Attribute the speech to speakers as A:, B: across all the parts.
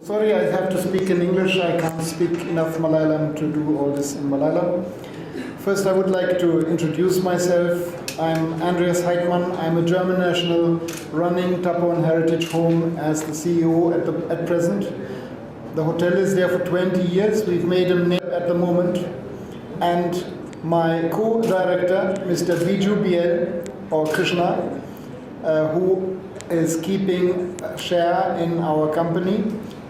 A: Sorry, I have to speak in English. I can't speak enough Malayalam to do all this in Malayalam. First, I would like to introduce myself. I'm Andreas Heidmann. I'm a German national running Tapoan Heritage Home as the CEO at present. The hotel is there for 20 years. We've made a name at the moment. And my co-director, Mr. Biju BL, or Krishna, who is keeping a share in our company,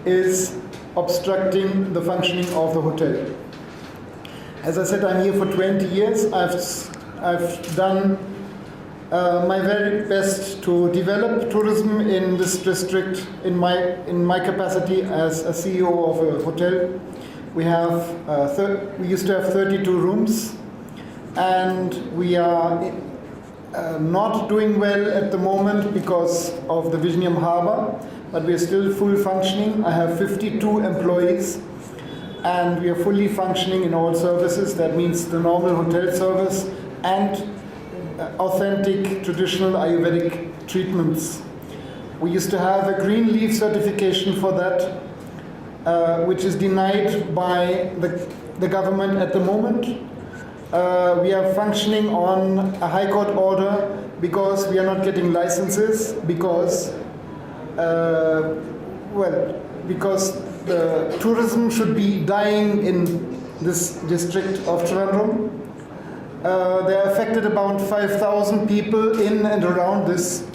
A: is obstructing the functioning of the hotel. As I said, I'm here for 20 years. I've done my very best to develop tourism in this district in my capacity as a CEO of a hotel. We used to have 32 rooms, and we are not doing well at the moment because of the Vizhinjam Harbour, but we are still full functioning. I have 52 employees, and we are fully functioning in all services. That means the normal hotel service and authentic traditional Ayurvedic treatments. We used to have a green leaf certification for that, which is denied by the government at the moment. We are functioning on a High Court order because we are not getting licenses because the tourism should be dying in this district of Trivandrum. They are affected about 5,000 people in and around this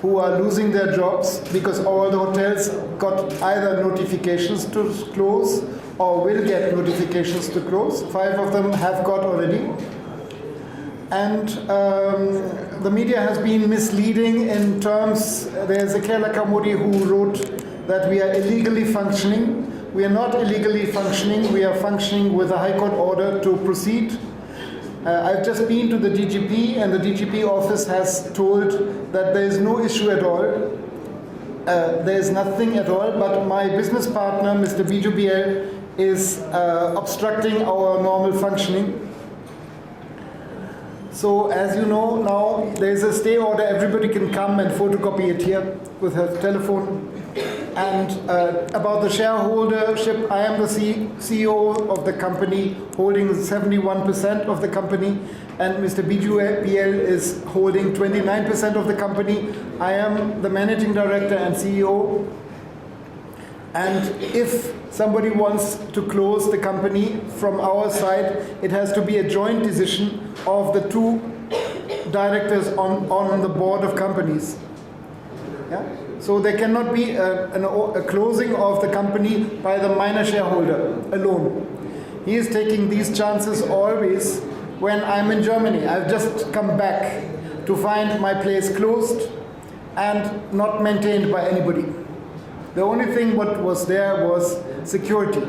A: who are losing their jobs because all the hotels got either notifications to close or will get notifications to close. 5 of them have got already. And the media has been misleading in terms, there's a Kerala Kamudi who wrote that we are illegally functioning. We are not illegally functioning, we are functioning with a High Court order to proceed. I've just been to the DGP, and the DGP office has told that there is no issue at all. There is nothing at all, but my business partner, Mr. Biju BL, is obstructing our normal functioning. So as you know now, there is a stay order. Everybody can come and photocopy it here with her telephone. And about the shareholdership, I am the CEO of the company, holding 71% of the company, and Mr. Biju BL is holding 29% of the company. I am the managing director and CEO. And if somebody wants to close the company from our side, it has to be a joint decision of the 2 directors on the board of companies. Yeah? So there cannot be a closing of the company by the minor shareholder alone. He is taking these chances always when I'm in Germany. I've just come back to find my place closed and not maintained by anybody. The only thing what was there was security.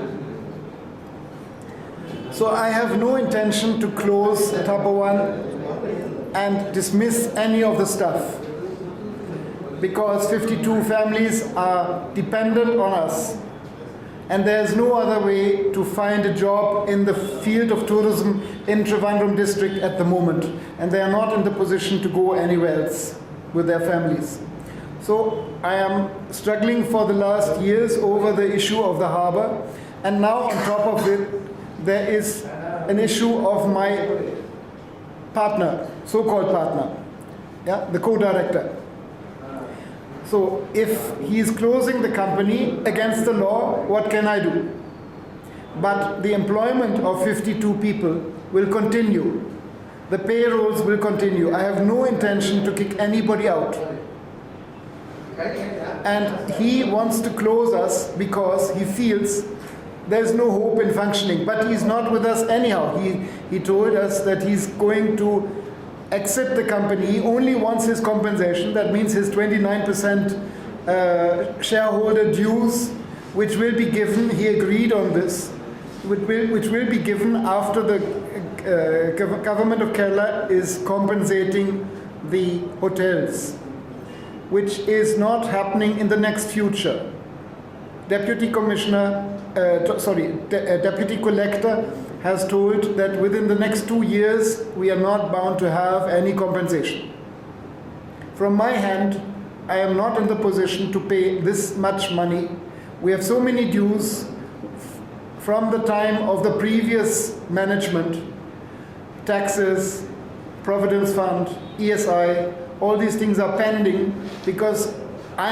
A: So I have no intention to close Tapoan and dismiss any of the staff, because 52 families are dependent on us, and there's no other way to find a job in the field of tourism in Trivandrum district at the moment, and they are not in the position to go anywhere else with their families. So I am struggling for the last years over the issue of the harbour, and now on top of it there is an issue of my partner, so-called partner, yeah, the co-director. So if he is closing the company against the law, what can I do? But the employment of 52 people will continue. The payrolls will continue. I have no intention to kick anybody out. And he wants to close us because he feels there's no hope in functioning. But he's not with us anyhow. He told us that he's going to exit the company. He only wants his compensation. That means his 29% shareholder dues, which will be given, he agreed on this, which will be given after the government of Kerala is compensating the hotels, which is not happening in the next future. Deputy Collector has told that within the next 2 years we are not bound to have any compensation. From my hand, I am not in the position to pay this much money We have so many dues from the time of the previous management, taxes, Providence Fund, ESI, all these things are pending because I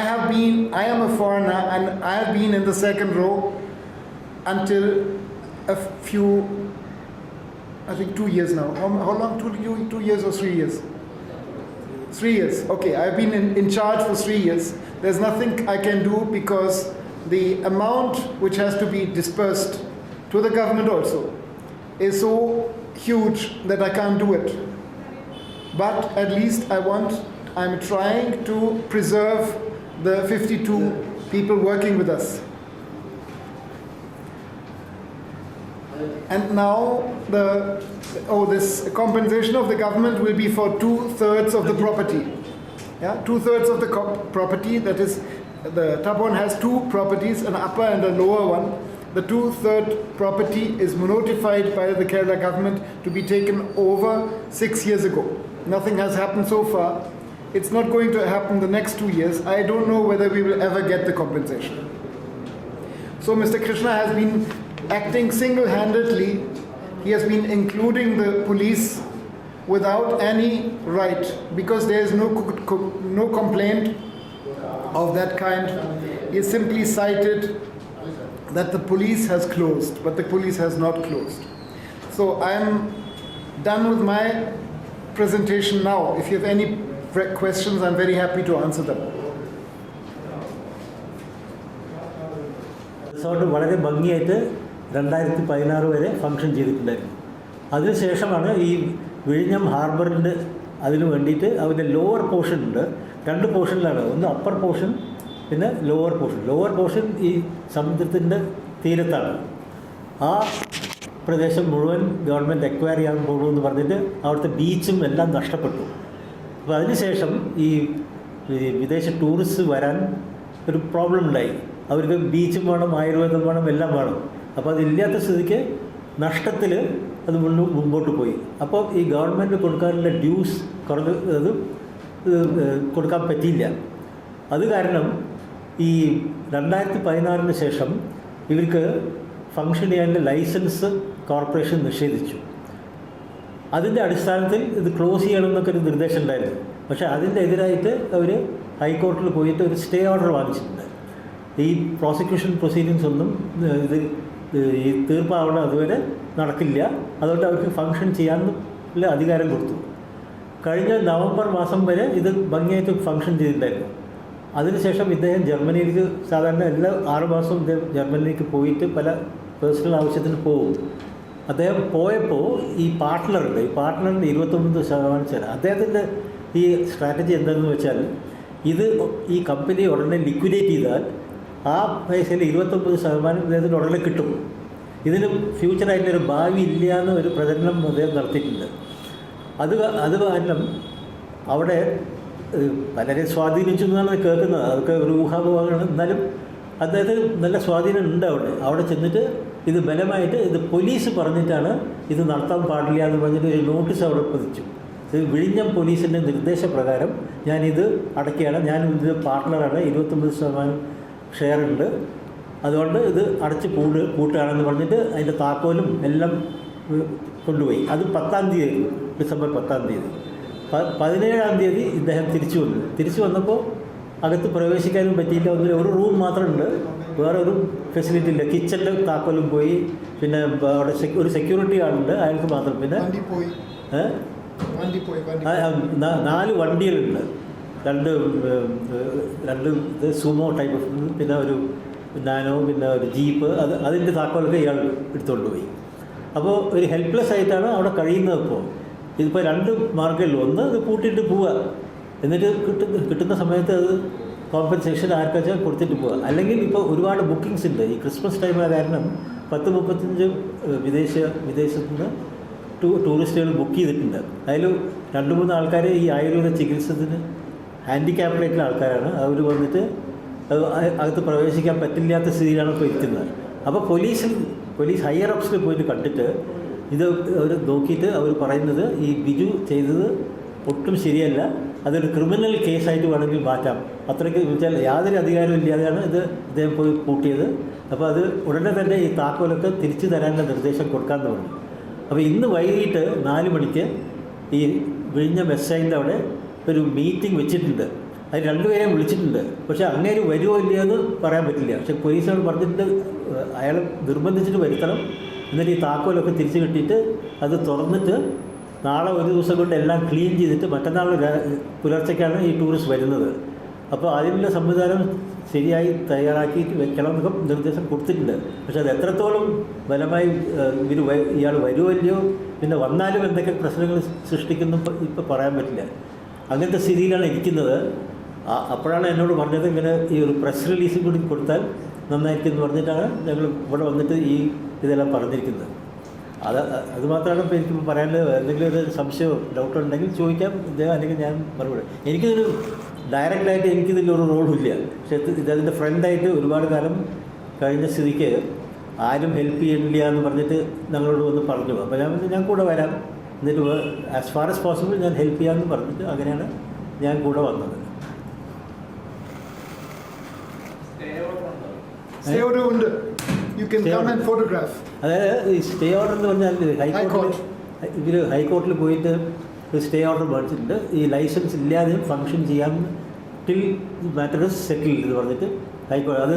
A: am a foreigner and I have been in the second row until a few, I think 2 years now. How long? 2 years or 3 years? 3 years. Okay, I've been in charge for 3 years. There's nothing I can do because the amount which has to be dispersed to the government also is so huge that I can't do it. But at least I'm trying to preserve the 52 people working with us. And now this compensation of the government will be for 2/3 of the property. Yeah, 2/3 of the property, that is, the Tabon has 2 properties, an upper and a lower one. The 2/3 property is notified by the Kerala government to be taken over 6 years ago. Nothing has happened so far. It's not going to happen the next 2 years. I don't know whether we will ever get the compensation. So Mr. Krishna has been acting single-handedly. He has been including the police without any right because there is no complaint of that kind. He has simply cited that the police has closed, but the police has not closed. So I am done with my presentation now. If you have any questions, I'm very happy to answer them.
B: Resort വളരെ ഭംഗിയായിട്ട് 2016 വരെ function ചെയ്തിട്ടുണ്ടായിരുന്നു. അതിനുശേഷമാണ് ഈ വിഴിഞ്ഞം ഹാർബറിൻ്റെ അതിന് വേണ്ടിയിട്ട് അതിൻ്റെ ലോവർ പോർഷൻ ഉണ്ട്. 2 പോർഷനിലാണ്. ഒന്ന് അപ്പർ പോർഷൻ, പിന്നെ ലോവർ പോർഷൻ. ലോവർ പോർഷൻ ഈ സമുദ്രത്തിൻ്റെ തീരത്താണ്. ആ പ്രദേശം മുഴുവൻ ഗവൺമെൻറ് എക്വയർ ചെയ്യാൻ പോകുമെന്ന് പറഞ്ഞിട്ട് അവിടുത്തെ ബീച്ചും എല്ലാം നഷ്ടപ്പെട്ടു. അപ്പോൾ അതിനുശേഷം ഈ വിദേശ ടൂറിസ്റ്റ് വരാൻ ഒരു പ്രോബ്ലം ഉണ്ടായി. അവർക്ക് ബീച്ചും വേണം, ആയുർവേദം വേണം, എല്ലാം വേണം. അപ്പോൾ അതില്ലാത്ത സ്ഥിതിക്ക് നഷ്ടത്തിൽ അത് മുമ്പോട്ട് പോയി. അപ്പോൾ ഈ ഗവൺമെൻറ് കൊടുക്കാനുള്ള ഡ്യൂസ് അത് കൊടുക്കാൻ പറ്റിയില്ല. അത് കാരണം ഈ 2016 ശേഷം ഇവർക്ക് ഫങ്ഷൻ ചെയ്യാനുള്ള ലൈസൻസ് കോർപ്പറേഷൻ നിഷേധിച്ചു. അതിൻ്റെ അടിസ്ഥാനത്തിൽ ഇത് ക്ലോസ് ചെയ്യണമെന്നൊക്കെ ഒരു നിർദ്ദേശം ഉണ്ടായിരുന്നു. പക്ഷേ അതിൻ്റെ എതിരായിട്ട് അവർ ഹൈക്കോടതിയിൽ പോയിട്ട് ഒരു സ്റ്റേ ഓർഡർ വാങ്ങിച്ചിട്ടുണ്ട്. ഈ പ്രോസിക്യൂഷൻ പ്രൊസീഡിങ്സ് ഒന്നും ഇത് ഈ തീർപ്പാവണം അതുവരെ നടക്കില്ല. അതുകൊണ്ട് അവർക്ക് ഫങ്ഷൻ ചെയ്യാനുള്ള അധികാരം കൊടുത്തു. കഴിഞ്ഞ നവംബർ മാസം വരെ ഇത് ഭംഗിയായിട്ട് ഫങ്ഷൻ ചെയ്തിട്ടുണ്ടായിരുന്നു. അതിനുശേഷം ഇദ്ദേഹം ജർമ്മനിയിലേക്ക് സാധാരണ എല്ലാ 6 മാസവും ഇദ്ദേഹം ജർമ്മനിയിലേക്ക് പോയിട്ട് പല പേഴ്സണൽ ആവശ്യത്തിന് പോകും. അദ്ദേഹം പോയപ്പോൾ ഈ പാർട്ട്ണറുണ്ട്, ഈ പാർട്ട്ണറിൻ്റെ 29% ചേരാം. അദ്ദേഹത്തിൻ്റെ ഈ സ്ട്രാറ്റജി എന്താണെന്ന് വെച്ചാൽ ഇത് ഈ കമ്പനി ഉടനെ ലിക്വിഡേറ്റ് ചെയ്താൽ ആ പൈസയിൽ 29% അദ്ദേഹത്തിന് ഉടനെ കിട്ടും. ഇതിന് ഫ്യൂച്ചറായിട്ടൊരു ഭാവി ഇല്ല എന്ന് ഒരു പ്രചരണം അദ്ദേഹം നടത്തിയിട്ടുണ്ട്. അത് കാരണം അവിടെ പലരെ സ്വാധീനിച്ചു എന്നാണ് കേൾക്കുന്നത്. അതൊക്കെ ഒരു ഊഹാപോഹമാണ്. എന്നാലും അദ്ദേഹത്തിന് നല്ല സ്വാധീനം ഉണ്ട് അവിടെ ചെന്നിട്ട് ഇത് ബലമായിട്ട് ഇത് പോലീസ് പറഞ്ഞിട്ടാണ് ഇത് നടത്താൻ പാടില്ല എന്ന് പറഞ്ഞിട്ട് ഒരു നോട്ടീസ് അവിടെ പതിച്ചു. ഇത് വിഴിഞ്ഞം പോലീസിൻ്റെ നിർദ്ദേശപ്രകാരം ഞാനിത് അടയ്ക്കുകയാണ്, ഞാൻ ഇത് പാർട്ട്ണറാണ്, 29% ഷെയർ ഉണ്ട്, അതുകൊണ്ട് ഇത് അടച്ച് പൂട്ടുകയാണെന്ന് പറഞ്ഞിട്ട് അതിൻ്റെ താക്കോലും എല്ലാം കൊണ്ടുപോയി. അത് 10-ാം തീയതി, ഡിസംബർ 10-ാം തീയതി. 17-ാം തീയതി ഇദ്ദേഹം തിരിച്ചു വന്നപ്പോൾ അകത്ത് പ്രവേശിക്കാനും പറ്റിയില്ല. ഒരു റൂം മാത്രമുണ്ട്, വേറെ ഒരു ഫെസിലിറ്റി ഇല്ല. കിച്ചണിൻ്റെ താക്കോലും പോയി. പിന്നെ അവിടെ ഒരു സെക്യൂരിറ്റി ആളുണ്ട്, അയാൾക്ക് മാത്രം. പിന്നെ 4 വണ്ടികളുണ്ട്, രണ്ട് സുമോ ടൈപ്പ് ഓഫ്, പിന്നെ ഒരു നാനോ, പിന്നെ ഒരു ജീപ്പ്. അതിൻ്റെ താക്കോലൊക്കെ ഇയാൾ എടുത്തുകൊണ്ട് പോയി. അപ്പോൾ ഒരു ഹെൽപ്ലെസ് ആയിട്ടാണ് അവിടെ കഴിയുന്നത്. ഇതിപ്പോൾ 2 മാർഗ്ഗമേ. ഒന്ന് ഇത് പൂട്ടിയിട്ട് പോവുക, എന്നിട്ട് കിട്ടുന്ന സമയത്ത് അത് കോമ്പൻസേഷൻ ആർക്കാച്ചാൽ കൊടുത്തിട്ട് പോവുക. അല്ലെങ്കിൽ ഇപ്പോൾ ഒരുപാട് ബുക്കിങ്സ് ഉണ്ട്. ഈ ക്രിസ്മസ് ടൈം കാരണം 10-35 വിദേശത്തു നിന്ന് ടൂറിസ്റ്റുകൾ ബുക്ക് ചെയ്തിട്ടുണ്ട്. അതിൽ 2-3 ആൾക്കാർ ഈ ആയുർവേദ ചികിത്സത്തിന് ഹാൻഡിക്യാപ്ഡായിട്ടുള്ള ആൾക്കാരാണ്. അവർ വന്നിട്ട് അകത്ത് പ്രവേശിക്കാൻ പറ്റില്ലാത്ത സ്ഥിതിയിലാണ് ഇപ്പോൾ ഇരിക്കുന്നത്. അപ്പോൾ പോലീസ് ഹയർ അപ്സിൽ പോയിട്ട് കണ്ടിട്ട് ഇത് അവർ നോക്കിയിട്ട് അവർ പറയുന്നത് ഈ ബിജു ചെയ്തത് ഒട്ടും ശരിയല്ല, അതൊരു ക്രിമിനൽ കേസായിട്ട് വേണമെങ്കിൽ മാറ്റാം. അത്രയ്ക്ക് വെച്ചാൽ യാതൊരു അധികാരവും ഇല്ലാതെയാണ് ഇദ്ദേഹം പോയി പൂട്ടിയത്. അപ്പോൾ അത് ഉടനെ തന്നെ ഈ താക്കോലൊക്കെ തിരിച്ചു തരാനുള്ള നിർദ്ദേശം കൊടുക്കാമെന്ന് പറഞ്ഞു. അപ്പോൾ ഇന്ന് വൈകിട്ട് 4 മണിക്ക് ഈ വിഴിഞ്ഞം എസ്ഐൻ്റെ അവിടെ ഒരു മീറ്റിംഗ് വെച്ചിട്ടുണ്ട്. അത് രണ്ടുപേരെയും വിളിച്ചിട്ടുണ്ട്. പക്ഷേ അങ്ങേര് വരുമോ ഇല്ലയോ എന്ന് പറയാൻ പറ്റില്ല. പക്ഷേ പോലീസുകൾ പറഞ്ഞിട്ട് അയാളെ നിർബന്ധിച്ചിട്ട് വരുത്തണം. എന്നിട്ട് ഈ താക്കോലൊക്കെ തിരിച്ചു കിട്ടിയിട്ട് അത് തുറന്നിട്ട് നാളെ ഒരു ദിവസം കൊണ്ട് എല്ലാം ക്ലീൻ ചെയ്തിട്ട് മറ്റന്നാൾ പുലർച്ചയ്ക്കാണ് ഈ ടൂറിസ്റ്റ് വരുന്നത്. അപ്പോൾ അതിനുള്ള സംവിധാനം ശരിയായി തയ്യാറാക്കിയിട്ട് വെക്കണം എന്നൊക്കെ നിർദ്ദേശം കൊടുത്തിട്ടുണ്ട്. പക്ഷെ അത് എത്രത്തോളം ബലമായി ഇയാൾ വരുമോ ഇല്ലയോ, പിന്നെ വന്നാലും എന്തൊക്കെ പ്രശ്നങ്ങൾ സൃഷ്ടിക്കുന്നു ഇപ്പോൾ പറയാൻ പറ്റില്ല. അങ്ങനത്തെ സ്ഥിതിയിലാണ് ഇരിക്കുന്നത്. അപ്പോഴാണ് എന്നോട് പറഞ്ഞത് ഇങ്ങനെ ഈ ഒരു പ്രസ് റിലീസും കൂടി കൊടുത്താൽ നന്നായിരിക്കും എന്ന് പറഞ്ഞിട്ടാണ് ഞങ്ങൾ ഇവിടെ വന്നിട്ട് ഇതെല്ലാം പറഞ്ഞിരിക്കുന്നത്. അത് മാത്രമാണ് ഇപ്പോൾ എനിക്ക് പറയാനുള്ളത്. എന്തെങ്കിലും ഒരു സംശയമോ ഡൗട്ടോ ഉണ്ടെങ്കിൽ ചോദിക്കാം ഇദ്ദേഹം, അല്ലെങ്കിൽ ഞാൻ മറുപടി. എനിക്കിതൊരു ഡയറക്റ്റായിട്ട് എനിക്കിതിലൊരു റോളും ഇല്ല. പക്ഷേ ഇതതിൻ്റെ ഫ്രണ്ടായിട്ട് ഒരുപാട് കാലം കഴിഞ്ഞ സ്ഥിതിക്ക് ആരും ഹെൽപ്പ് ചെയ്യണില്ല എന്ന് പറഞ്ഞിട്ട് ഞങ്ങളോട് വന്ന് പറഞ്ഞു. അപ്പോൾ ഞാൻ കൂടെ വരാം, എന്നിട്ട് ആസ് ഫാർ ആസ് പോസിബിൾ ഞാൻ ഹെൽപ്പ് ചെയ്യാമെന്ന് പറഞ്ഞിട്ട് അങ്ങനെയാണ് ഞാൻ കൂടെ വന്നത്. അതായത് ഈ സ്റ്റേ ഓർഡർ എന്ന് പറഞ്ഞാൽ ഹൈക്കോർട്ടിൽ പോയിട്ട് സ്റ്റേ ഓർഡർ മേടിച്ചിട്ടുണ്ട്. ഈ ലൈസൻസ് ഇല്ലാതെയും ഫംഗ്ഷൻ ചെയ്യാൻ ടിൽ മാറ്റർ സെറ്റിൽ എന്ന് പറഞ്ഞിട്ട് ഹൈക്കോടതി അത്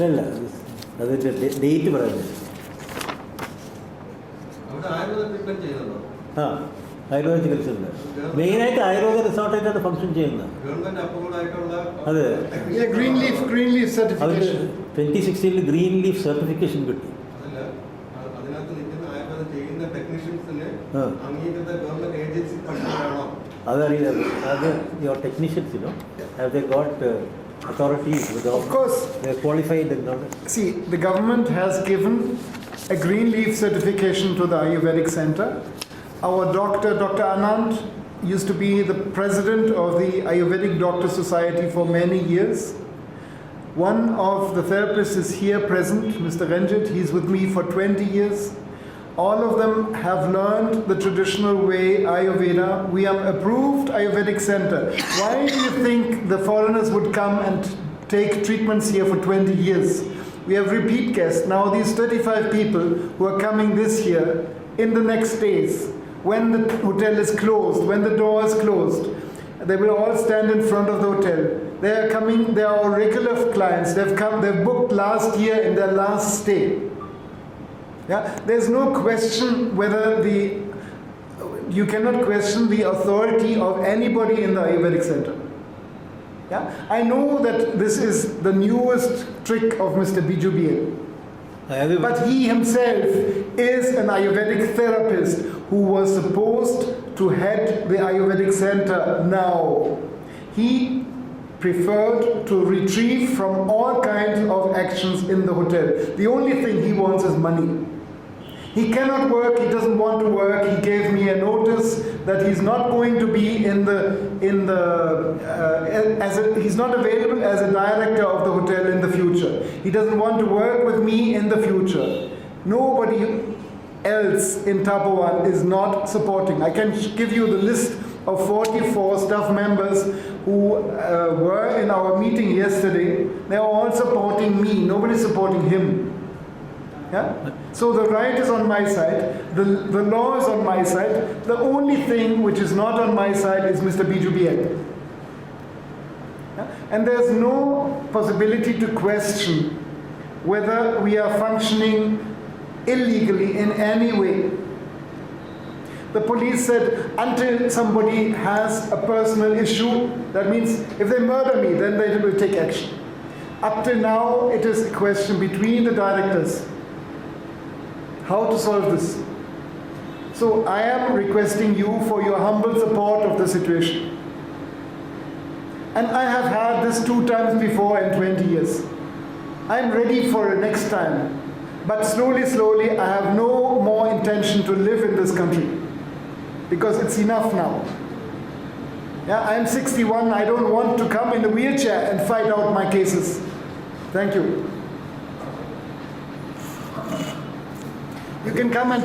B: അല്ല അതിൻ്റെ ഡേറ്റ് പറയുന്നത്. ആ, ആയുർവേദ ചികിത്സ ഉണ്ട്. മെയിനായിട്ട് ആയുർവേദ റിസോർട്ടായിട്ടാണ് ഫംഗ്ഷൻ ചെയ്യുന്നത്. അതെ, 2016 ഗ്രീൻ ലീഫ് സർട്ടിഫിക്കേഷൻ കിട്ടി. അതറിയില്ല. അത് your technicians have they got authorities?
A: Of course.
B: They are qualified and not.
A: See, the government has given a green leaf certification to the Ayurvedic Center. Our doctor, Dr. Anand, used to be the president of the Ayurvedic Doctor Society for many years. One of the therapists is here present, Mr. Ranjit. He's with me for 20 years. All of them have learned the traditional way, Ayurveda. We are approved Ayurvedic center. Why do you think the foreigners would come and take treatments here for 20 years? We have repeat guests. Now these 35 people who are coming this year, in the next days, when the hotel is closed, when the door is closed, they will all stand in front of the hotel. They are coming, they are all regular clients. They've booked last year in their last stay. Yeah, there's no question whether you cannot question the authority of anybody in the Ayurvedic center. Yeah, I know that this is the newest trick of Mr. Biju BL. But he himself is an Ayurvedic therapist who was supposed to head the Ayurvedic center now. He preferred to retrieve from all kinds of actions in the hotel. The only thing he wants is money. He cannot work, he doesn't want to work. He gave me a notice that he's not going to be he's not available as a director of the hotel in the future. He doesn't want to work with me in the future. Nobody else in Tapovan is not supporting. I can give you the list of 44 staff members who were in our meeting yesterday. They are all supporting me. Nobody is supporting him. Yeah? So the right is on my side, the law is on my side. The only thing which is not on my side is Mr. Biju BL. Yeah? And there's no possibility to question whether we are functioning illegally in any way. The police said until somebody has a personal issue, that means if they murder me, then they will take action. Up till now, it is a question between the directors. How to solve this? So I am requesting you for your humble support of the situation. And I have had this 2 times before in 20 years. I am ready for it next time. But slowly, I have no more intention to live in this country. Because it's enough now. Yeah, I am 61, I don't want to come in a wheelchair and fight out my cases. Thank you. You can come and